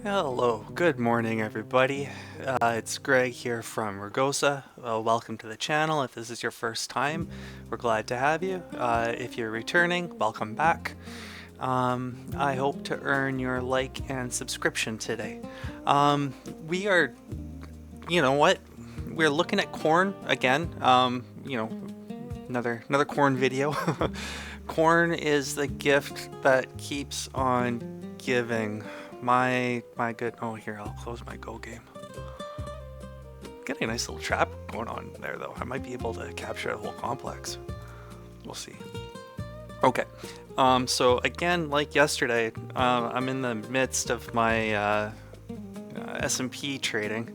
Hello, good morning everybody. It's Greg here from Ragosa. Welcome to the channel. If this is your first time, we're glad to have you. If you're returning, welcome back. I hope to earn your like and subscription today. We are, you know what? We're looking at corn again. Another corn video. Corn is the gift that keeps on giving. My good. Oh, here, I'll close my Go game. Getting a nice little trap going on there, though. I might be able to capture the whole complex. We'll see. Okay. So again, like yesterday, I'm in the midst of my S&P trading,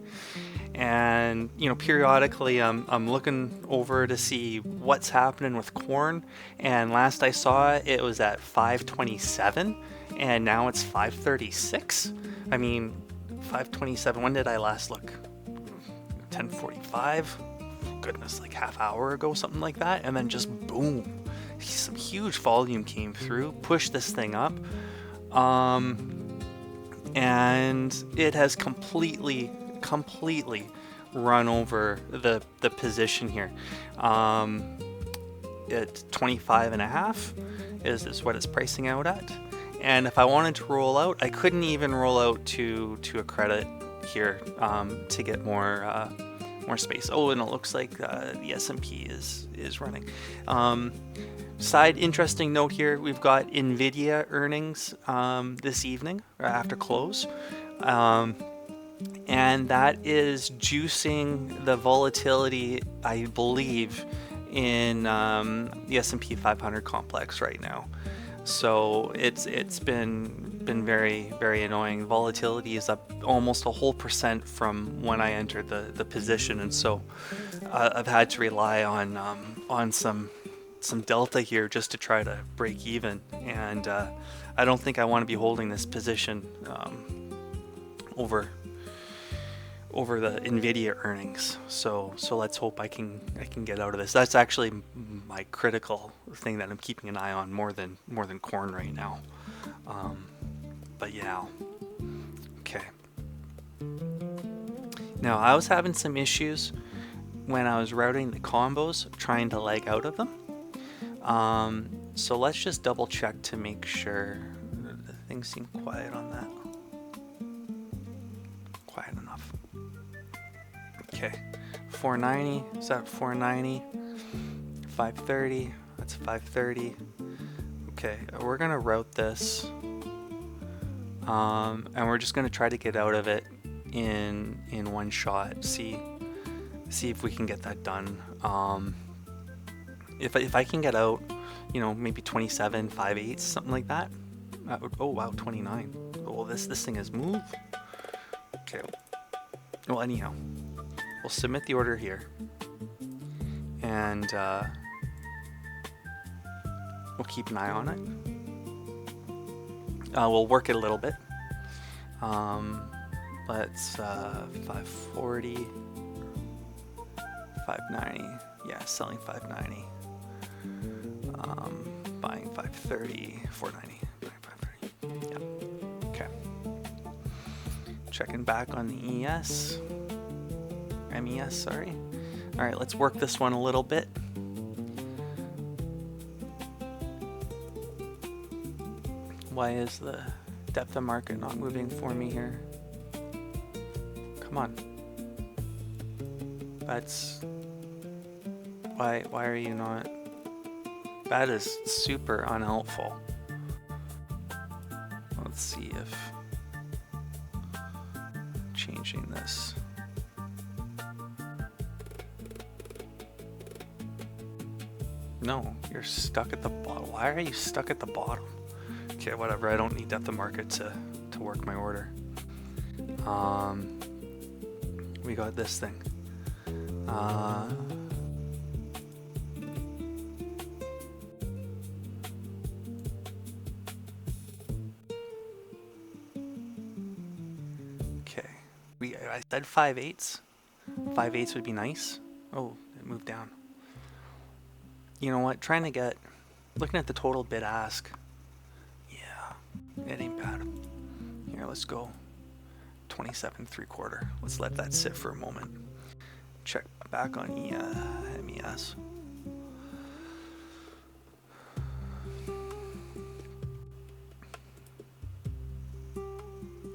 and periodically I'm looking over to see what's happening with corn. And last I saw it, it was at 527. And now it's 536. I mean, 527. When did I last look? 10:45. Goodness, like half hour ago, something like that. And then just boom, some huge volume came through, pushed this thing up, and it has completely run over the position here. At 25 and a half is what it's pricing out at. And if I wanted to roll out, I couldn't even roll out to a credit here to get more space. Oh, and it looks like the S&P is running. Side interesting note here: we've got Nvidia earnings this evening or after close, and that is juicing the volatility, I believe, in the S&P 500 complex right now. So it's been very annoying. Volatility is up almost a whole percent from when I entered the position, and so I've had to rely on some delta here just to try to break even. And I don't think I want to be holding this position over the Nvidia earnings. So let's hope I can get out of this. That's actually my critical thing that I'm keeping an eye on more than corn right now. But yeah. Okay. Now, I was having some issues when I was routing the combos, trying to leg out of them. So let's just double check to make sure the things seem quiet on that. Quiet enough. Okay, 490, is that 490? 530, that's 530. Okay, we're gonna route this, and we're just gonna try to get out of it in one shot. See if we can get that done. If I can get out, maybe 27, 5/8, something like that. That would, oh wow, 29. Oh, this thing has moved. Okay. Well, anyhow. We'll submit the order here, and we'll keep an eye on it. We'll work it a little bit. Let's 540, 590. Yeah, selling 590. Buying 530, 490. Buying 530. Yeah. Okay. Checking back on the ES. MES, sorry. All right, let's work this one a little bit. Why is the depth of market not moving for me here? Come on. That's why are you not? That is super unhelpful. Let's see if changing this. No, you're stuck at the bottom. Why are you stuck at the bottom? Okay, whatever. I don't need depth of market to work my order. We got this thing. Okay. I said 5/8. 5/8 would be nice. Oh, it moved down. You know what? Looking at the total bid ask. Yeah, it ain't bad. Here, let's go. 27.75. Let's let that sit for a moment. Check back on MES.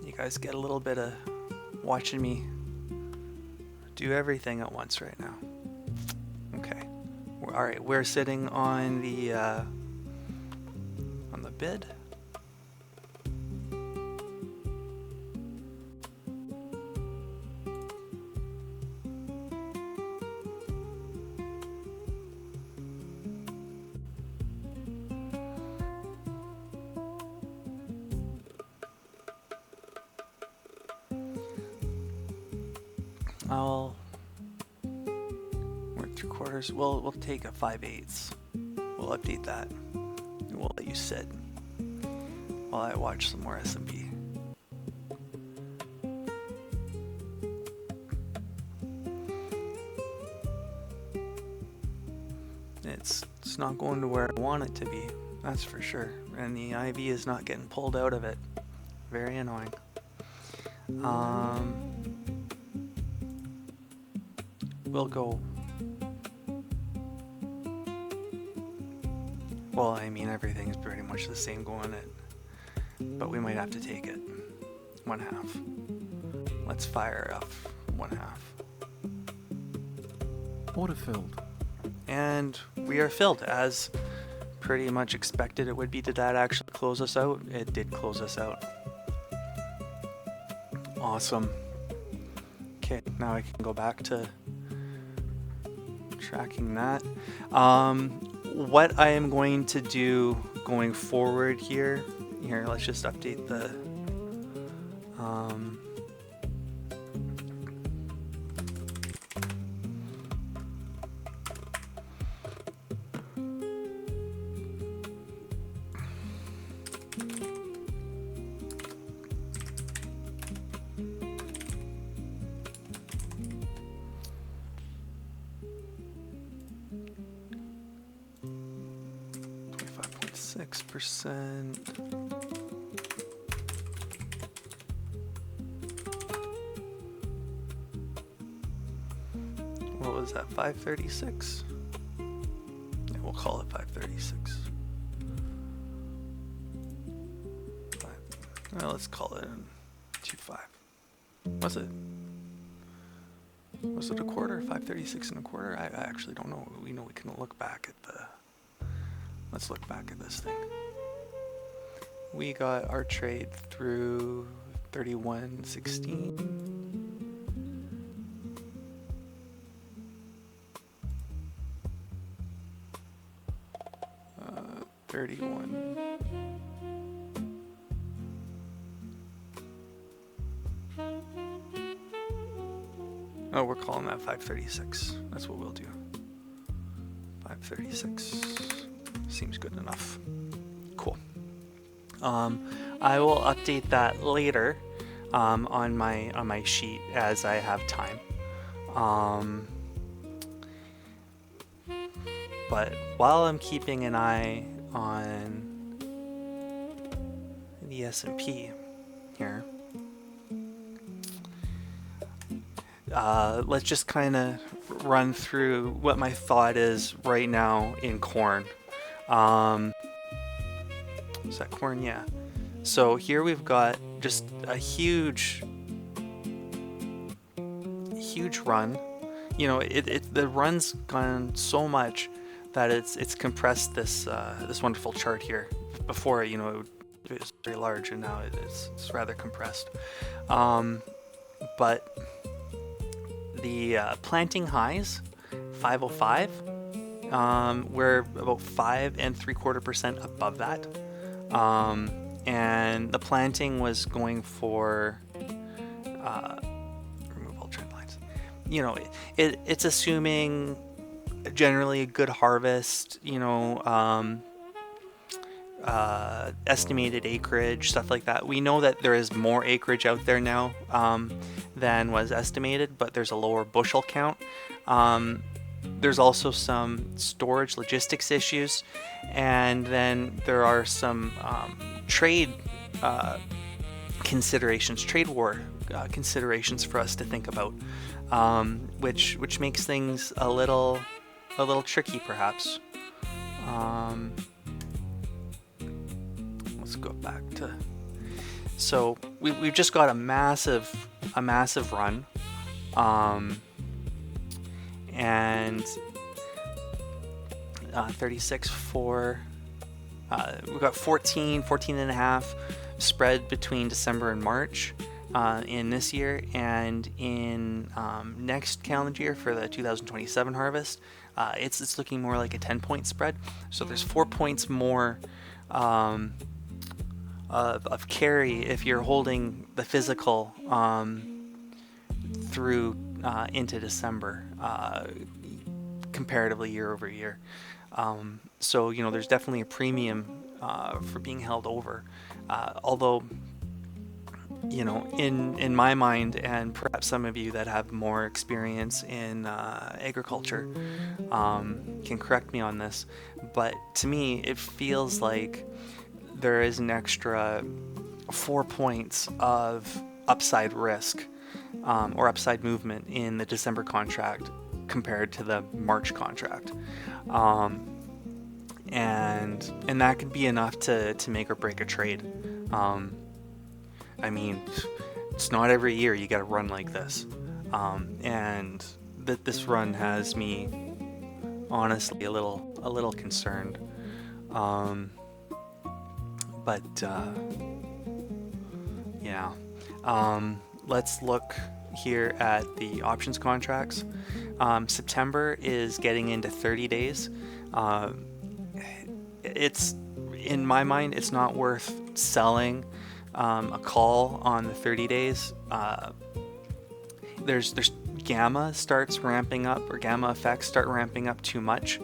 You guys get a little bit of watching me do everything at once right now. Okay. All right, we're sitting on the bid. We're 3/4. We'll take a 5/8. We'll update that. And we'll let you sit while I watch some more S&P. It's not going to where I want it to be, that's for sure. And the IV is not getting pulled out of it. Very annoying. We'll go. Well, I mean, everything's pretty much the same going it, but we might have to take it. 1/2. Let's fire up 1/2. Order filled. And we are filled, as pretty much expected it would be. Did that actually close us out? It did close us out. Awesome. Okay, now I can go back to tracking that. What I am going to do going forward here, let's just update the %. What was that, 536? Yeah, we'll call it 536. Well, let's call it 2.5. Was it? Was it 1/4? 536 1/4? I actually don't know. We can look back at the. Let's look back at this thing. We got our trade through 31.16. 31. Oh, we're calling that 536. That's what we'll do. 536 seems good enough. Cool. I will update that later on my sheet as I have time. But while I'm keeping an eye on the S&P here, let's just kind of run through what my thought is right now in corn. Is that corn? Yeah. So here we've got just a huge run. You know, the run's gone so much that it's compressed this wonderful chart here. Before, you know, it was very large, and now it's rather compressed. But the planting highs, 505. We're about 5.75% above that. And the planting was going for remove all trend lines. You know, it's assuming generally a good harvest, you know, estimated acreage, stuff like that. We know that there is more acreage out there now than was estimated, but there's a lower bushel count. There's also some storage logistics issues, and then there are some trade considerations, trade war considerations for us to think about, which makes things a little tricky, perhaps. Let's go back to. So we've just got a massive run, and 36 for. We've got 14 and a half spread between December and March in this year, and in next calendar year for the 2027 harvest, it's looking more like a 10-point spread. So there's 4 points more of carry if you're holding the physical through into December, comparatively year over year. So there's definitely a premium for being held over, although in my mind, and perhaps some of you that have more experience in agriculture can correct me on this, but to me it feels like there is an extra 4 points of upside risk or upside movement in the December contract compared to the March contract. And that could be enough to make or break a trade. I mean, it's not every year you get a run like this, and this run has me honestly a little concerned. But yeah, let's look here at the options contracts. September is getting into 30 days. It's, in my mind, it's not worth selling a call on the 30 days. There's gamma starts ramping up, or gamma effects start ramping up too much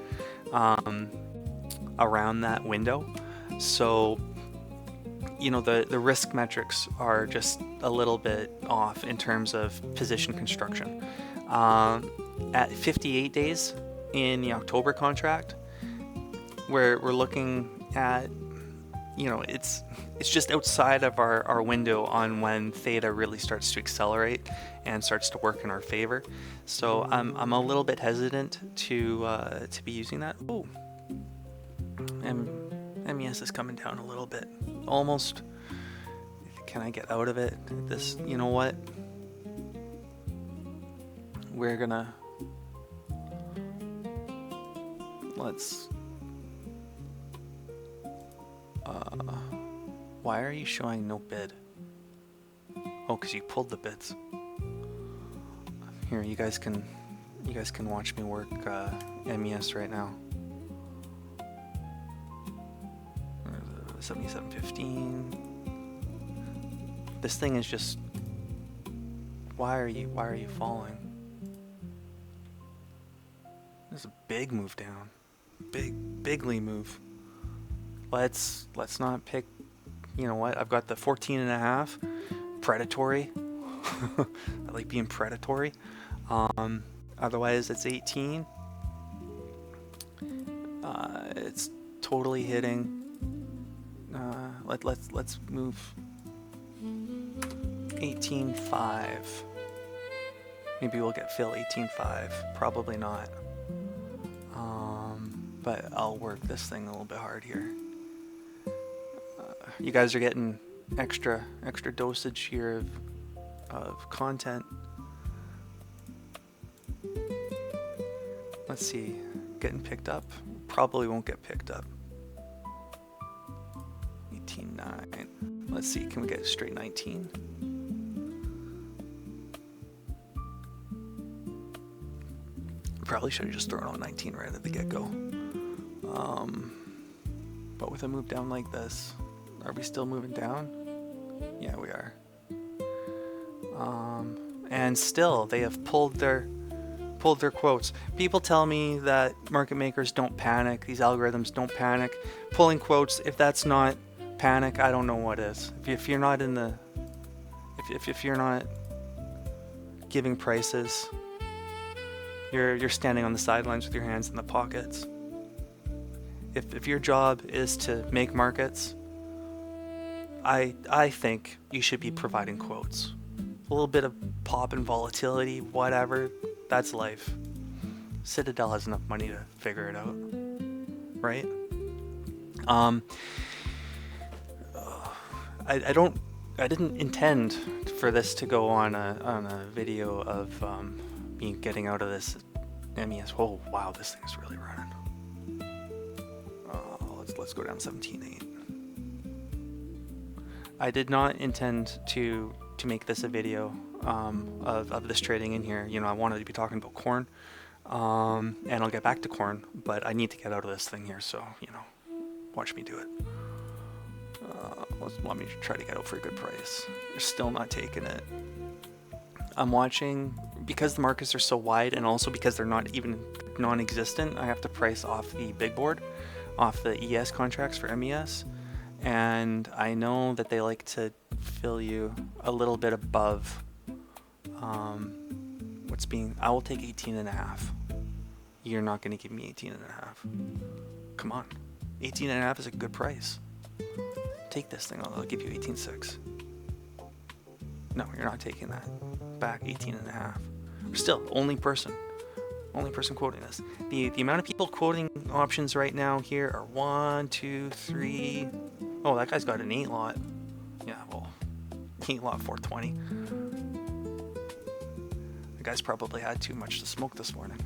around that window. So the risk metrics are just a little bit off in terms of position construction. At 58 days in the October contract, we're looking at, it's just outside of our window on when theta really starts to accelerate and starts to work in our favor. So I'm a little bit hesitant to be using that. Oh, MES is coming down a little bit. Almost. Can I get out of it? This, you know what? We're gonna. Let's. Why are you showing no bid? Oh, because you pulled the bids. Here, you guys can watch me work MES right now. 77.15. This thing is just. Why are you falling? There's a big move down. Bigly move. Let's not pick. You know what? I've got the 14 and a half. Predatory. I like being predatory. Otherwise, it's 18. It's totally hitting. Let's move 18.5. Maybe we'll get fill 18.5. Probably not. But I'll work this thing a little bit hard here. You guys are getting extra dosage here of content. Let's see, getting picked up? Probably won't get picked up. 18.9. Let's see, can we get straight 19? Probably should have just thrown on 19 right at the get-go. But with a move down like this, are we still moving down? Yeah, we are. And still, they have pulled their quotes. People tell me that market makers don't panic. These algorithms don't panic. Pulling quotes, if that's not panic, I don't know what is. If you're not in the, if you're not giving prices, you're standing on the sidelines with your hands in the pockets. If your job is to make markets, I think you should be providing quotes. A little bit of pop and volatility, whatever. That's life. Citadel has enough money to figure it out, right? Um, I don't. I didn't intend for this to go on a video of me getting out of this MES. Oh wow, this thing is really running. Let's go down 17.8. I did not intend to make this a video of this trading in here. You know, I wanted to be talking about corn, and I'll get back to corn, but I need to get out of this thing here. So you know, watch me do it. Let me try to get out for a good price. You're still not taking it. I'm watching, because the markets are so wide and also because they're not even non-existent, I have to price off the big board, off the ES contracts for MES. And I know that they like to fill you a little bit above what's being, I will take 18.5. You're not going to give me 18.5. Come on. 18.5 is a good price. Take this thing, I'll give you 18.6. No, you're not taking that. Back 18.5. Still, only person quoting this. The amount of people quoting options right now here are 1, 2, 3. Oh, that guy's got an 8 lot. Yeah, well, 8 lot 420. The guy's probably had too much to smoke this morning.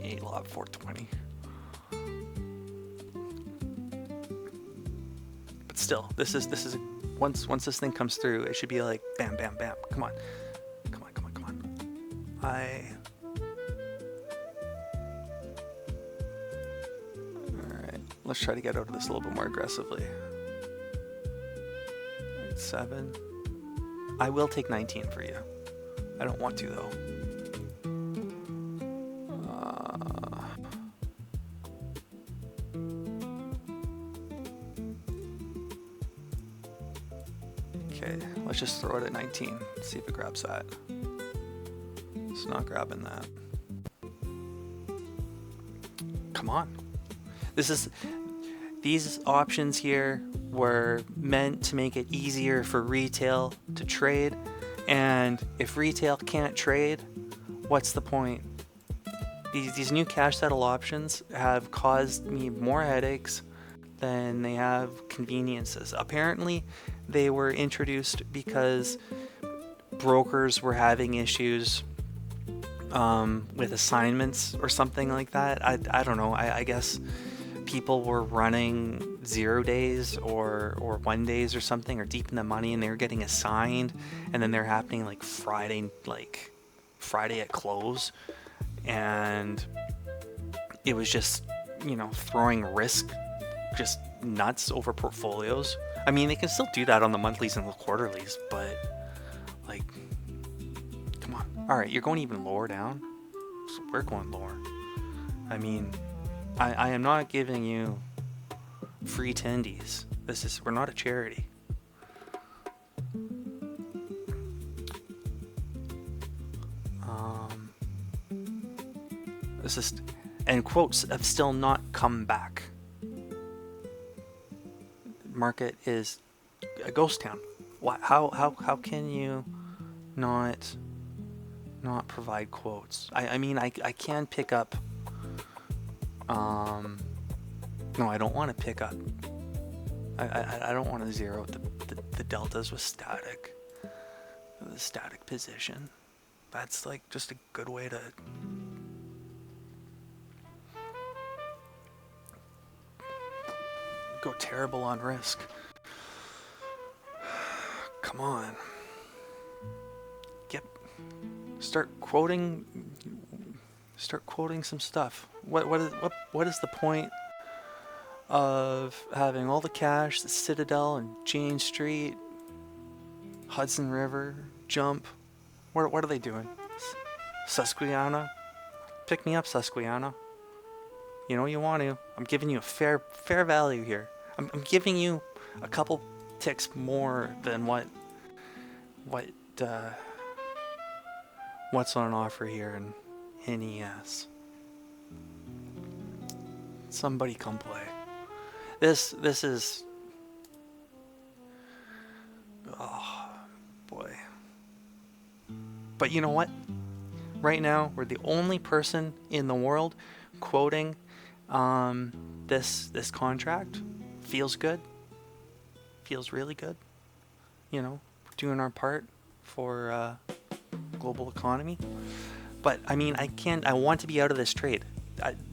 8 lot 420. But still, this is once this thing comes through, it should be like bam, bam, bam. Come on. Alright, let's try to get out of this a little bit more aggressively. 7. I will take 19 for you. I don't want to though. Okay, let's just throw it at 19. See if it grabs that. It's not grabbing that. Come on. These options here were meant to make it easier for retail to trade, and if retail can't trade, what's the point? These new cash settle options have caused me more headaches than they have conveniences. Apparently, they were introduced because brokers were having issues with assignments or something like that. I don't know. I guess people were running 0 days or 1 days or something, or deep in the money, and they were getting assigned, and then they're happening like Friday at close, and it was just, you know, throwing risk just nuts over portfolios. I mean, they can still do that on the monthlies and the quarterlies, but like, come on. All right, you're going even lower down, so we're going lower. I mean, I am not giving you free tendies. We're not a charity. And quotes have still not come back. Market is a ghost town. How can you not provide quotes? I mean, I can pick up. No, I don't want to pick up. I don't want to zero the deltas with static. The static position. That's like just a good way to go terrible on risk. Come on. Start quoting some stuff. What is the point of having all the cash, the Citadel and Jane Street, Hudson River, Jump? What are they doing? Susquehanna? Pick me up, Susquehanna. You know you want to. I'm giving you a fair value here. I'm giving you a couple ticks more than what's on offer here in NES. Somebody come play. This is But you know what? Right now, we're the only person in the world quoting this contract. Feels good. Feels really good. You know, we're doing our part for global economy. But I mean, I want to be out of this trade.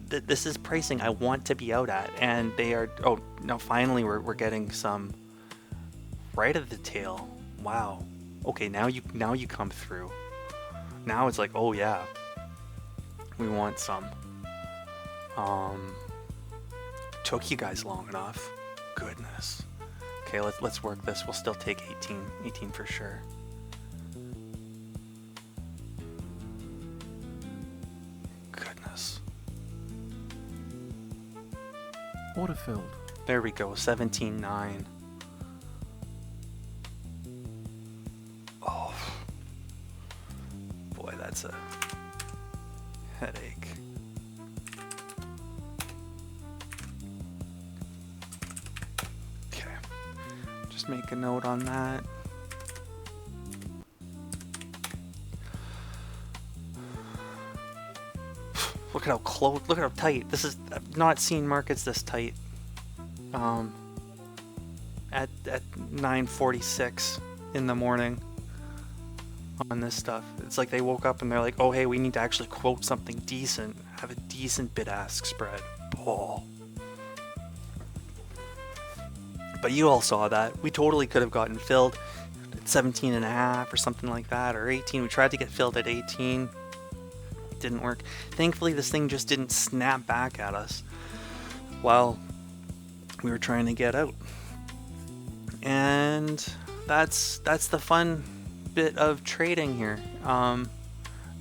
This is pricing I want to be out at, and they are. Oh, now finally we're getting some right at the tail. Wow. Okay, now you come through. Now it's like, oh yeah, we want some. Took you guys long enough. Goodness. Okay, let's work this. We'll still take 18 for sure. Goodness. Order filled. There we go. 17.9. Oh boy, that's a headache. Okay, just make a note on that. Look at how close, look at how tight. I've not seen markets this tight. At 9:46 in the morning on this stuff. It's like they woke up and they're like, oh hey, we need to actually quote something decent, have a decent bid-ask spread. Oh. But you all saw that. We totally could have gotten filled at 17.5 or something like that, or 18. We tried to get filled at 18. Didn't work. Thankfully, this thing just didn't snap back at us while we were trying to get out. And that's the fun bit of trading here.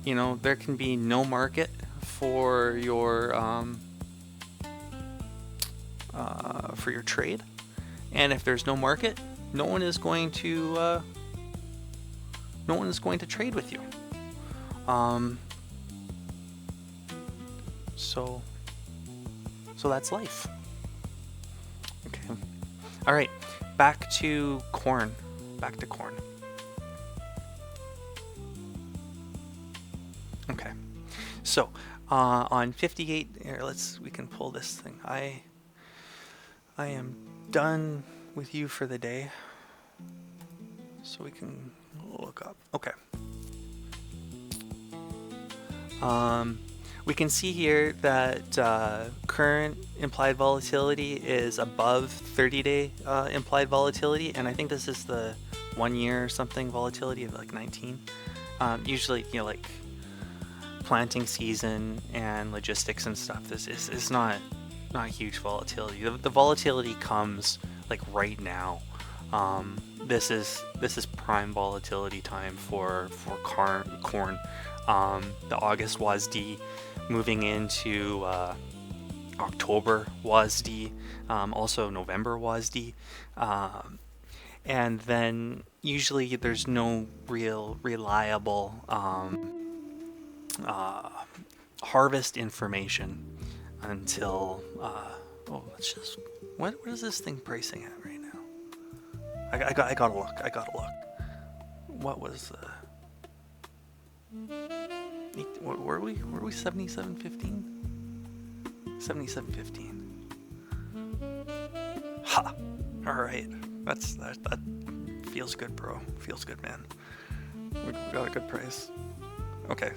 You know, there can be no market for your trade, and if there's no market, no one is going to trade with you. So that's life. Okay. All right. Back to corn. Okay. So on 58, here, we can pull this thing. I am done with you for the day. So we can look up. Okay. We can see here that current implied volatility is above 30-day implied volatility, and I think this is the 1 year or something volatility of like 19. Usually, you know, like planting season and logistics and stuff, this is not huge volatility. The volatility comes like right now. This is prime volatility time for corn. The August WASD moving into October WASD, also November WASD, and then usually there's no real reliable harvest information until let's just what is this thing pricing at right now? I gotta look. What was what were we 77.15? 77.15. Ha! Alright. That feels good, bro. Feels good, man. We got a good price. Okay,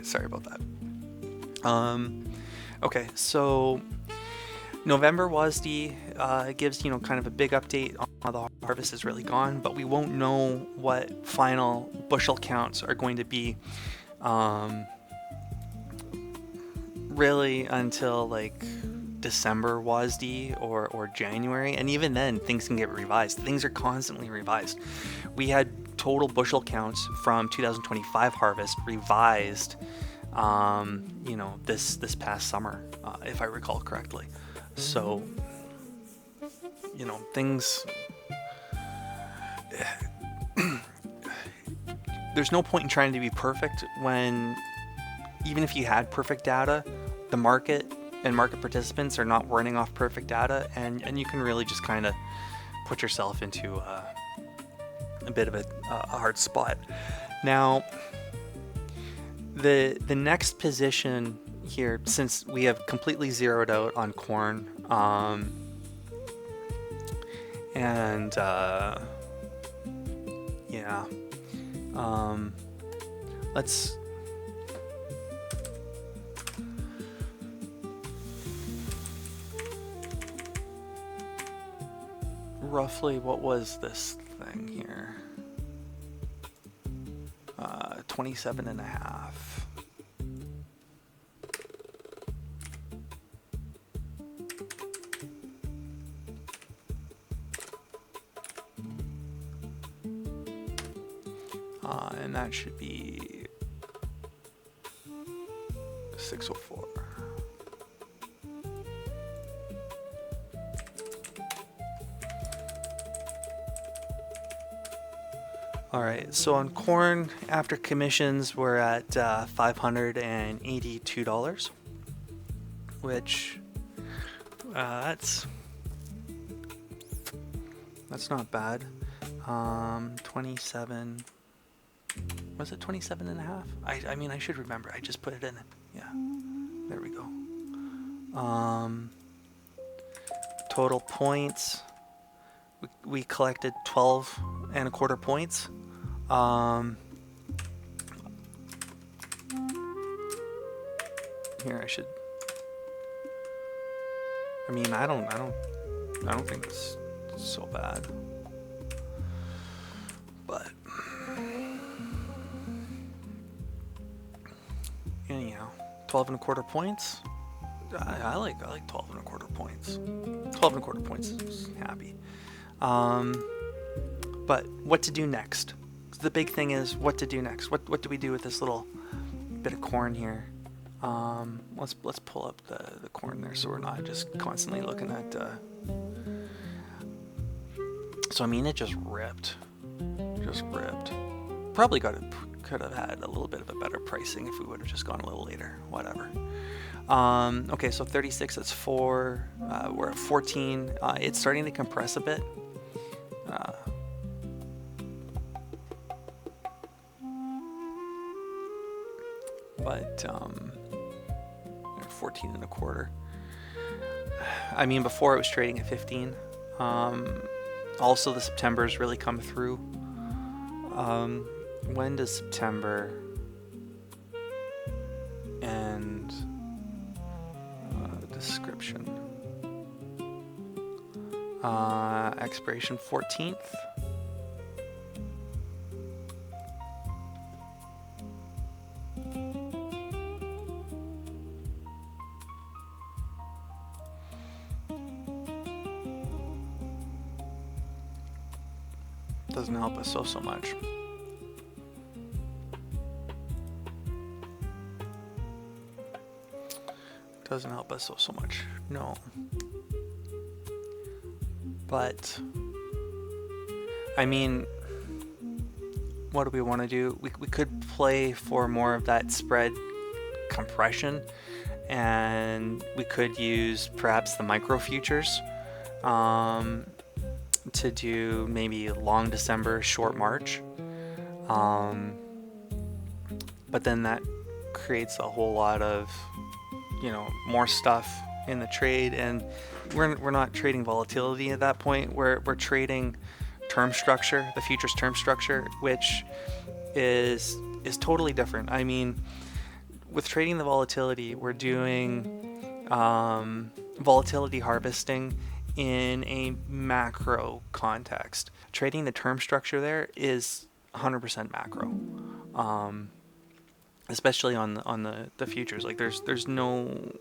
sorry about that. Okay, so November WASD gives, you know, kind of a big update on how the harvest is really gone, but we won't know what final bushel counts are going to be really until like December WASD or January, and even then things can get revised. Things are constantly revised. We had total bushel counts from 2025 harvest revised you know, this past summer, if I recall correctly. So, you know, things there's no point in trying to be perfect when, even if you had perfect data, the market and market participants are not running off perfect data, and you can really just kind of put yourself into a bit of a hard spot. Now, The next position here, since we have completely zeroed out on corn, and yeah, let's roughly, what was this thing here? 27 and a half. And that should be 604. All right, so on corn, after commissions, we're at $582, which that's not bad. 27. Was it 27 and a half? I mean, I should remember. I just put it in. Yeah, there we go. Total points. We collected 12 and a quarter points. Here I should. I mean, I don't think it's so bad. But anyhow, 12 and a quarter points. I like 12 and a quarter points. 12 and a quarter points is happy. But what to do next? The big thing is what to do next. What do we do with this little bit of corn here? Let's pull up the corn there, so we're not just constantly looking at. So I mean, it just ripped. Probably could have had a little bit of a better pricing if we would have just gone a little later. Whatever. Okay, so 36. That's 4. We're at 14. It's starting to compress a bit. But 14 and a quarter. I mean, before it was trading at 15. Also, the September's really come through. When does September end? Description. Expiration 14th. Doesn't help us so much. Doesn't help us so much. No. But I mean, what do we want to do? We could play for more of that spread compression, and we could use perhaps the micro futures to do maybe long December, short March. But then that creates a whole lot of, more stuff in the trade, and we're not trading volatility at that point. We're trading term structure, the futures term structure, which is totally different. I mean, with trading the volatility, we're doing volatility harvesting in a macro context. Trading the term structure there is 100% macro, especially on the futures. Like there's no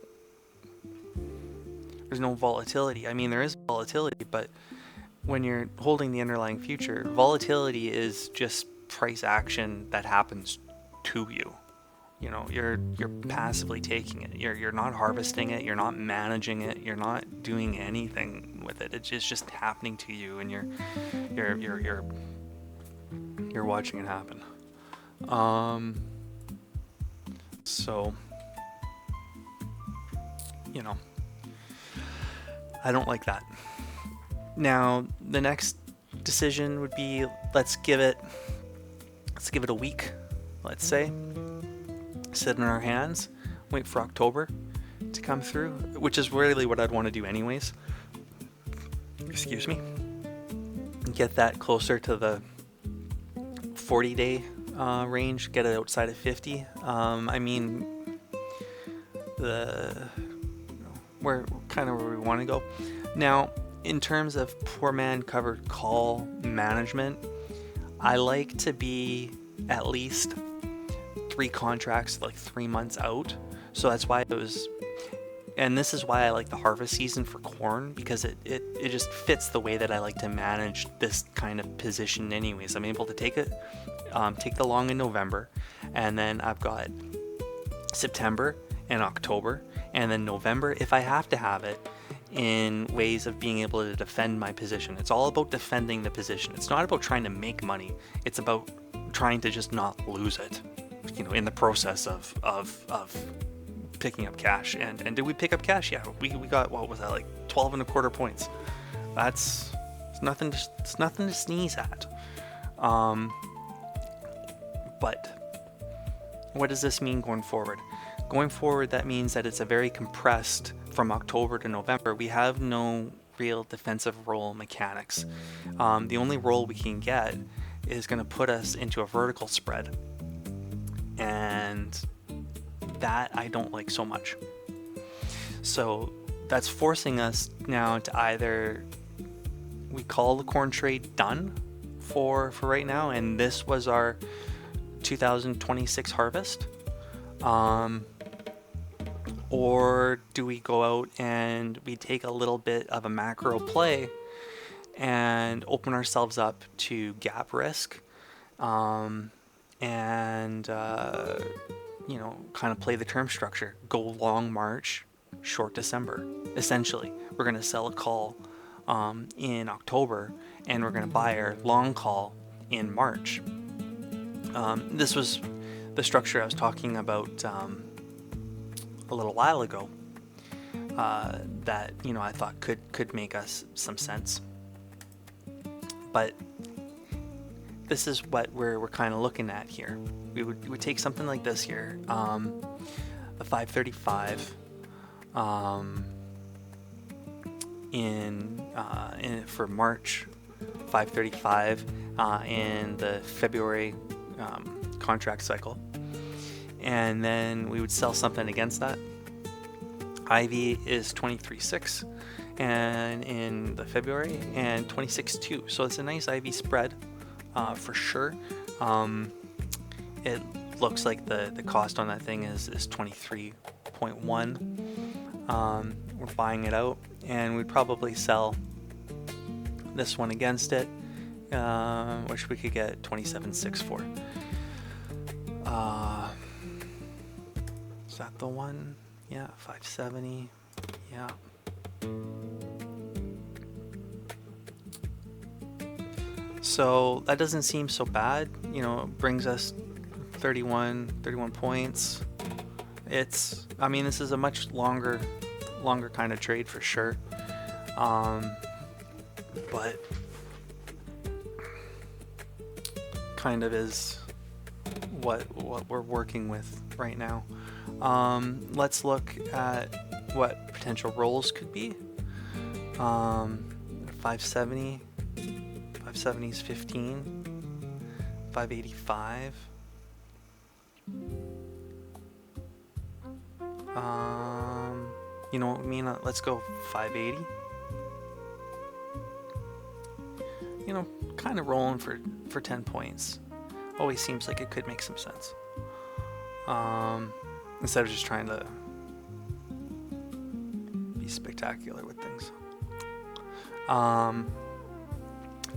volatility. I mean, there is volatility, but when you're holding the underlying future, volatility is just price action that happens to you. You're passively taking it. You're not harvesting it. You're not managing it. You're not doing anything with it. It's just happening to you, and you're watching it happen. So I don't like that. Now the next decision would be let's give it a week, let's say. sit in our hands, wait for October to come through, which is really what I'd want to do anyways. Excuse me. Get that closer to the 40-day range, get it outside of 50. I mean, we're kind of where we want to go. Now, in terms of poor man covered call management, I like to be at least 3 contracts, like 3 months out. So that's why and this is why I like the harvest season for corn, because it just fits the way that I like to manage this kind of position anyways. I'm able to take the long in November, and then I've got September and October, and then November if I have to have it, in ways of being able to defend my position. It's all about defending the position. It's not about trying to make money. It's about trying to just not lose it, in the process of picking up cash. And did we pick up cash? Yeah, we got, what was that, like 12.25 points. It's nothing to sneeze at. But what does this mean going forward? Going forward, that means that it's a very compressed, from October to November, we have no real defensive roll mechanics. The only roll we can get is going to put us into a vertical spread, and that I don't like so much. So that's forcing us now to either we call the corn trade done for right now, and this was our 2026 harvest, or do we go out and we take a little bit of a macro play and open ourselves up to gap risk, and kind of play the term structure, go long March, short December. Essentially, we're going to sell a call in October, and we're going to buy our long call in March. This was the structure I was talking about a little while ago, that I thought could make us some sense. But this is what we're kind of looking at here. We would take something like this here, a 535 for March, 535 in the February contract cycle, and then we would sell something against that. IV is 23.6 and in the February, and 26.2, so it's a nice IV spread for sure. It looks like the cost on that thing is 23.1. We're buying it out, and we'd probably sell this one against it, which we could get 27.6 for. Is that the one? Yeah, 570. Yeah. So that doesn't seem so bad. It brings us 31 points. This is a much longer kind of trade for sure. But kind of is what we're working with right now. Let's look at what potential rolls could be. 570 is 15. 585. Let's go 580. Kind of rolling for 10 points. Always seems like it could make some sense. Instead of just trying to be spectacular with things.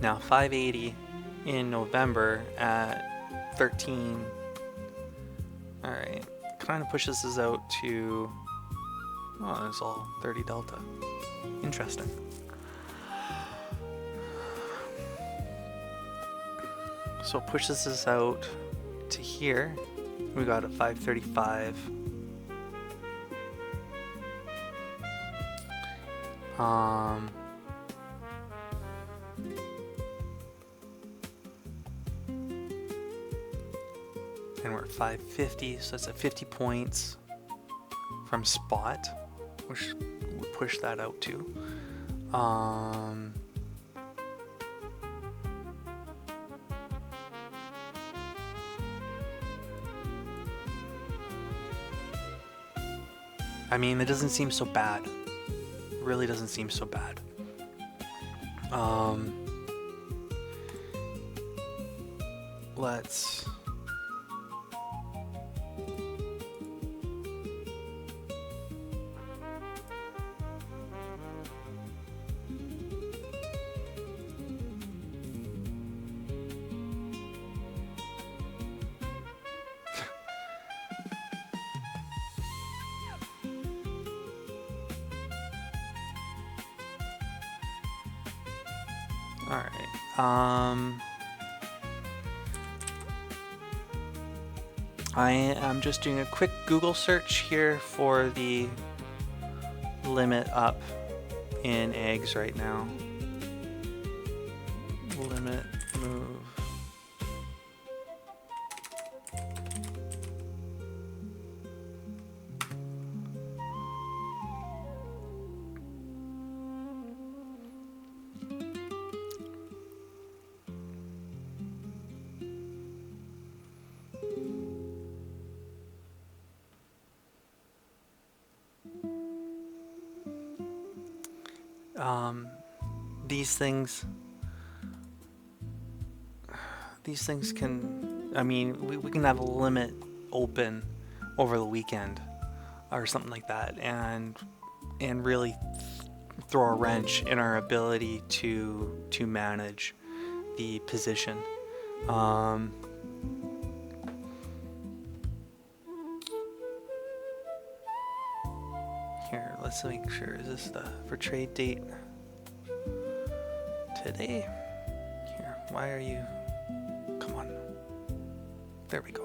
Now 580 in November at 13. Alright, kind of pushes us out to, it's all 30 delta. Interesting. So it pushes us out to here. We got a 535. and we're at 550, so that's at 50 points from spot, which would push that out too. I mean, it doesn't seem so bad. It really doesn't seem so bad. Let's... All right. I am just doing a quick Google search here for the limit up in eggs right now. Limit move. These things can, I mean, we can have a limit open over the weekend or something like that, and really throw a wrench in our ability to manage the position. Here, let's make sure, is this the for trade date today? Here, why are you, come on, there we go.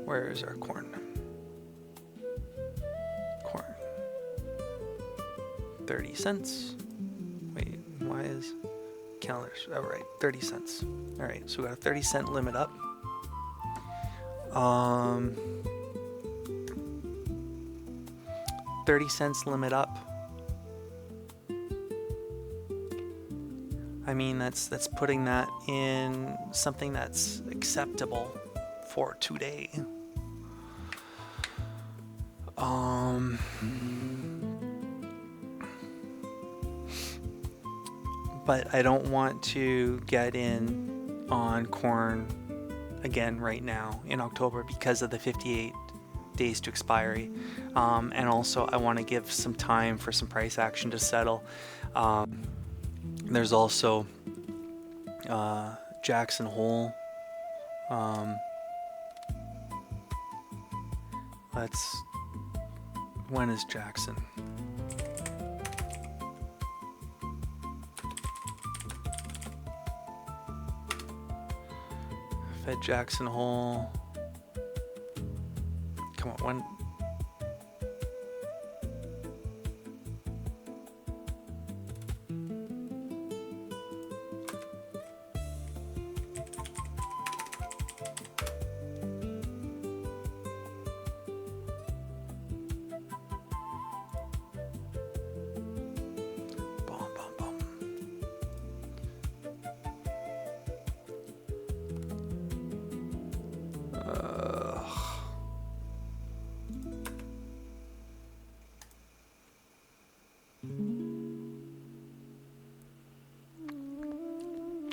Where is our corn? Corn, 30 cents. Wait, why is calendars, oh right, 30 cents. All right, so we got a 30-cent limit up. 30 cents limit up. I mean, that's putting that in something that's acceptable for today. But I don't want to get in on corn again right now in October because of the 58 days to expiry, and also I want to give some time for some price action to settle. There's also Jackson Hole. When is Jackson? Fed Jackson Hole. Come on, when?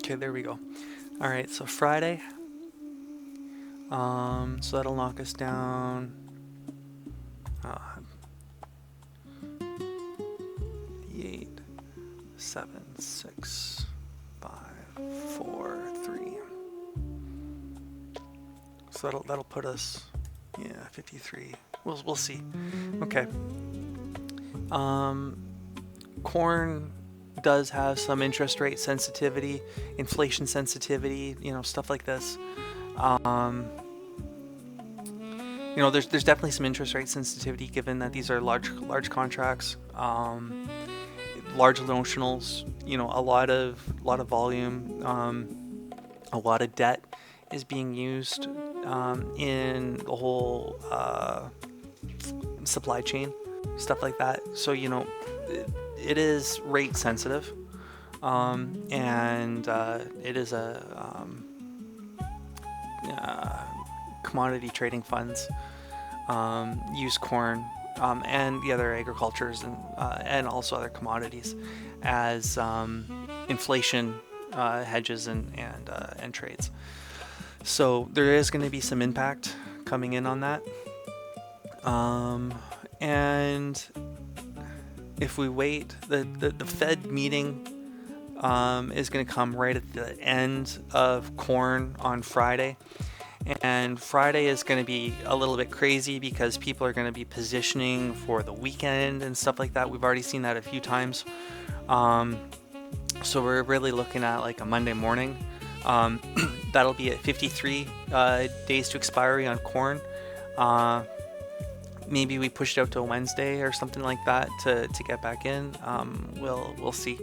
Okay, there we go. All right, so Friday. So that'll knock us down. 8, 7, 6, 5, 4, 3. So that'll put us, 53. We'll see. Okay. Corn does have some interest rate sensitivity, inflation sensitivity, stuff like this. There's definitely some interest rate sensitivity given that these are large contracts, large notionals, a lot of volume. A lot of debt is being used in the whole supply chain, stuff like that. So, it is rate sensitive, and it is a commodity trading funds use corn and the other agricultures and also other commodities as inflation hedges and trades. So there is going to be some impact coming in on that. And if we wait, the Fed meeting is going to come right at the end of corn on Friday. And Friday is going to be a little bit crazy because people are going to be positioning for the weekend and stuff like that. We've already seen that a few times. So we're really looking at like a Monday morning. That'll be at 53 days to expiry on corn. Maybe we push it out to a Wednesday or something like that to get back in. We'll see.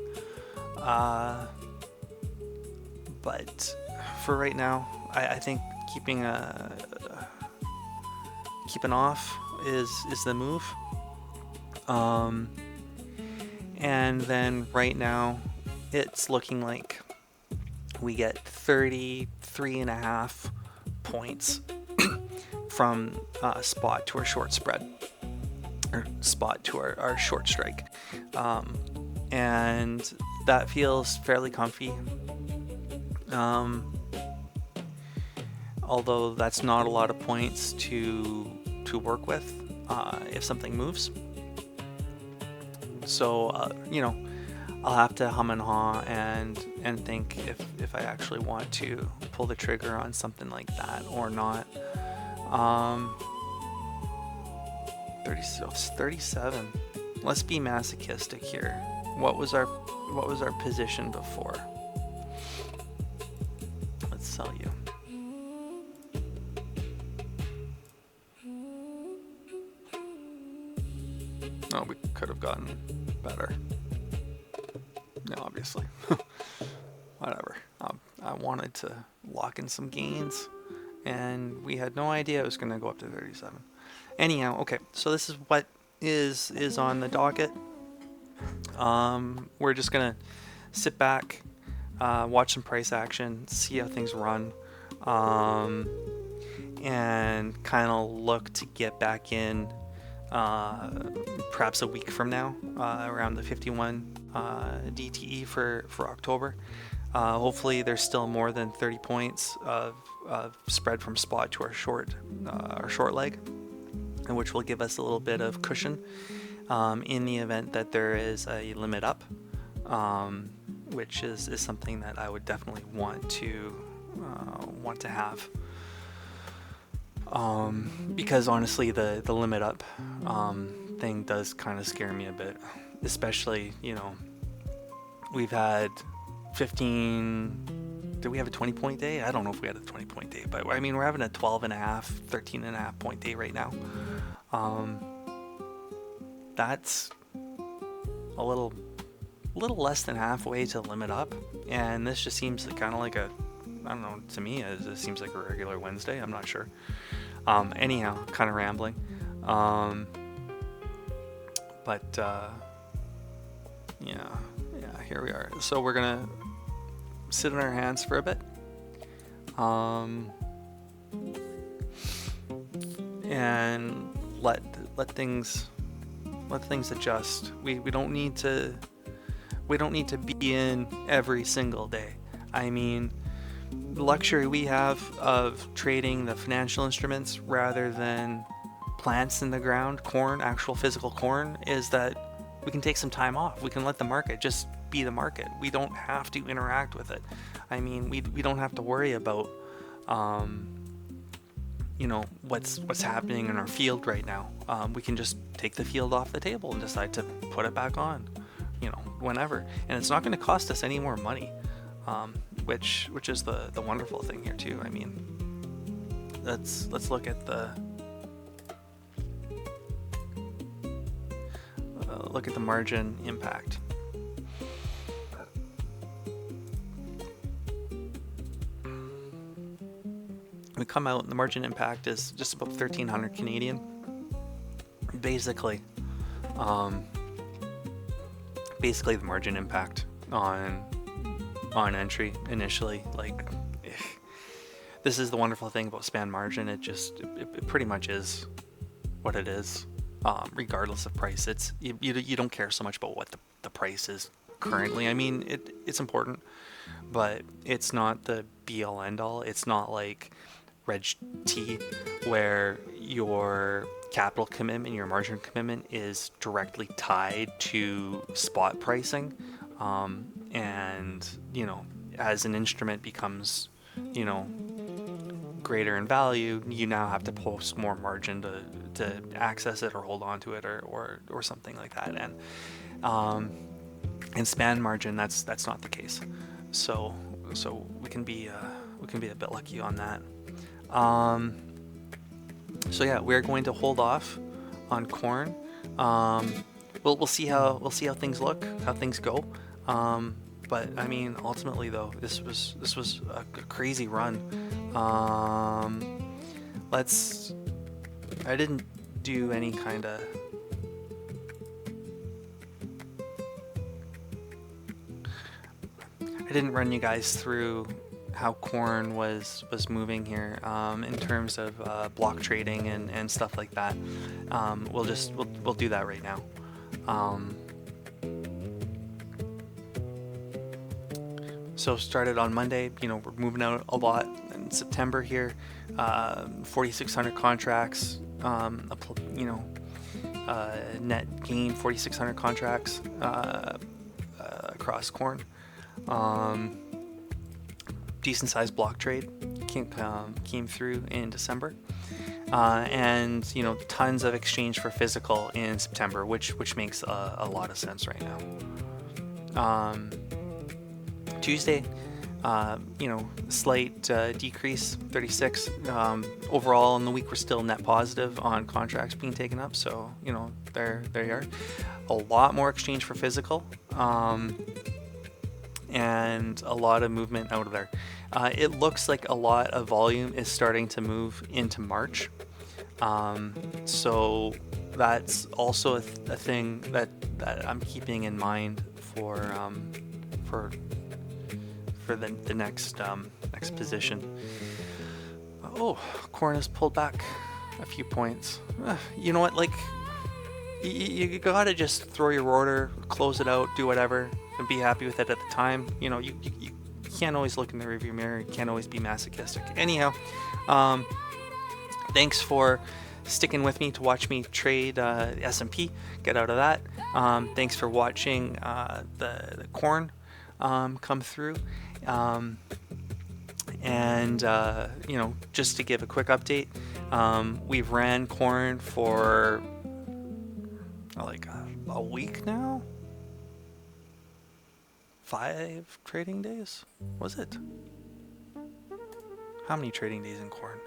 But for right now, I think keeping off is the move. And then right now it's looking like we get 33.5 points from spot to our short spread, or spot to our short strike, and that feels fairly comfy. Although that's not a lot of points to work with if something moves. So I'll have to hum and haw and think if I actually want to pull the trigger on something like that or not. 37. Let's be masochistic here. What was our position before? Let's sell you. Oh, we could have gotten better. No, obviously. Whatever. I wanted to lock in some gains, and we had no idea it was going to go up to 37. Anyhow, okay, so this is what is on the docket. We're just going to sit back, watch some price action, see how things run, and kind of look to get back in perhaps a week from now, around the 51 DTE for October. Hopefully there's still more than 30 points of spread from spot to our short leg, and which will give us a little bit of cushion in the event that there is a limit up, which is something that I would definitely want to have. Because honestly, the limit up thing does kind of scare me a bit, especially, we've had 15. Did we have a 20-point day? I don't know if we had a 20-point day, but I mean, we're having a 12.5, 13.5 point day right now. That's a little less than halfway to limit up, and this just seems kind of like I don't know, to me it seems like a regular Wednesday. I'm not sure. Anyhow, kind of rambling. But yeah, here we are. So we're gonna sit on our hands for a bit, and let things adjust. We don't need to be in every single day. I mean, the luxury we have of trading the financial instruments rather than plants in the ground, corn, actual physical corn, is that we can take some time off. We can let the market just be the market. We don't have to interact with it. I mean, we don't have to worry about what's happening in our field right now. We can just take the field off the table and decide to put it back on, whenever. And it's not going to cost us any more money, which is the wonderful thing here too. I mean, let's look at the margin impact. we come out and the margin impact is just about 1,300 Canadian. Basically, basically the margin impact on entry initially. Like, this is the wonderful thing about span margin. It pretty much is what it is, regardless of price. It's you don't care so much about what the price is currently. I mean, it's important, but it's not the be all end all. It's not like Reg T, where your capital commitment, your margin commitment is directly tied to spot pricing, and as an instrument becomes greater in value, you now have to post more margin to access it or hold on to it or something like that. And in span margin, that's not the case. So we can be a bit lucky on that. So yeah, we're going to hold off on corn. We'll see how things look, how things go. But I mean, ultimately though, this was a crazy run. I didn't do any kind of I didn't run you guys through how corn was moving here, in terms of block trading and stuff like that. We'll do that right now. So started on Monday. We're moving out a lot in September here. 4,600 contracts. Net gain 4,600 contracts across corn. Decent sized block trade came through in December, and tons of exchange for physical in September, which makes a lot of sense right now. Tuesday, slight decrease, 36. Overall in the week, we're still net positive on contracts being taken up. So there you are. A lot more exchange for physical, and a lot of movement out of there. It looks like a lot of volume is starting to move into March. So that's also a thing that I'm keeping in mind for the next position. Oh, corn has pulled back a few points. You know what? Like, you gotta just throw your order, close it out, do whatever, and be happy with it at the time. You can't always look in the rearview mirror. You can't always be masochistic. Anyhow, thanks for sticking with me to watch me trade S&P. Get out of that. Thanks for watching the corn come through. And just to give a quick update, we've ran corn for like a week now. 5 trading days, was it? How many trading days in corn?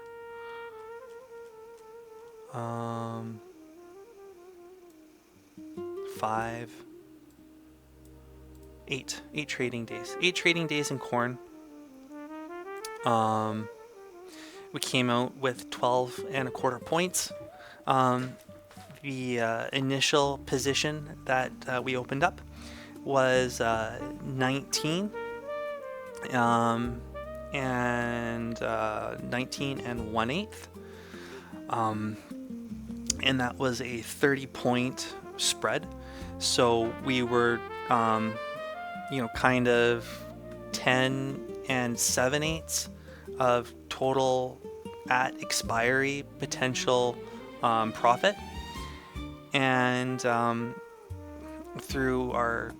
5, 8 trading days. 8 trading days in corn. We came out with 12 and a quarter points. The initial position that we opened up was 19, and 19 and 1/8, and that was a 30-point spread. So we were kind of 10 and 7/8 of total at expiry potential profit, and through our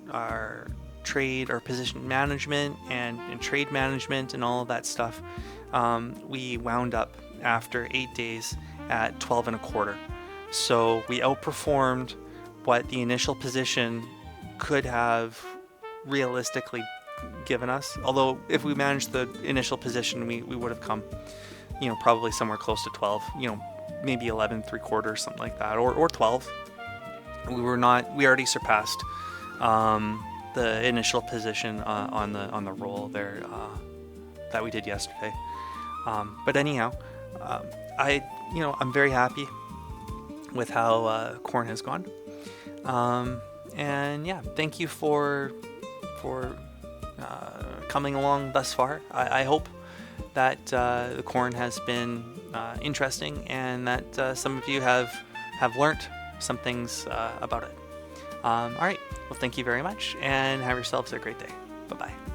trade or position management and trade management and all of that stuff, we wound up after 8 days at 12 and a quarter. So we outperformed what the initial position could have realistically given us. Although if we managed the initial position, we would have come, probably somewhere close to 12, maybe 11 3/4, something like that, or 12. We already surpassed the initial position on the roll there that we did yesterday. But anyhow, I'm very happy with how corn has gone. And yeah, thank you for coming along thus far. I hope that the corn has been interesting, and that some of you have learned some things about it. All right. Well, thank you very much, and have yourselves a great day. Bye-bye.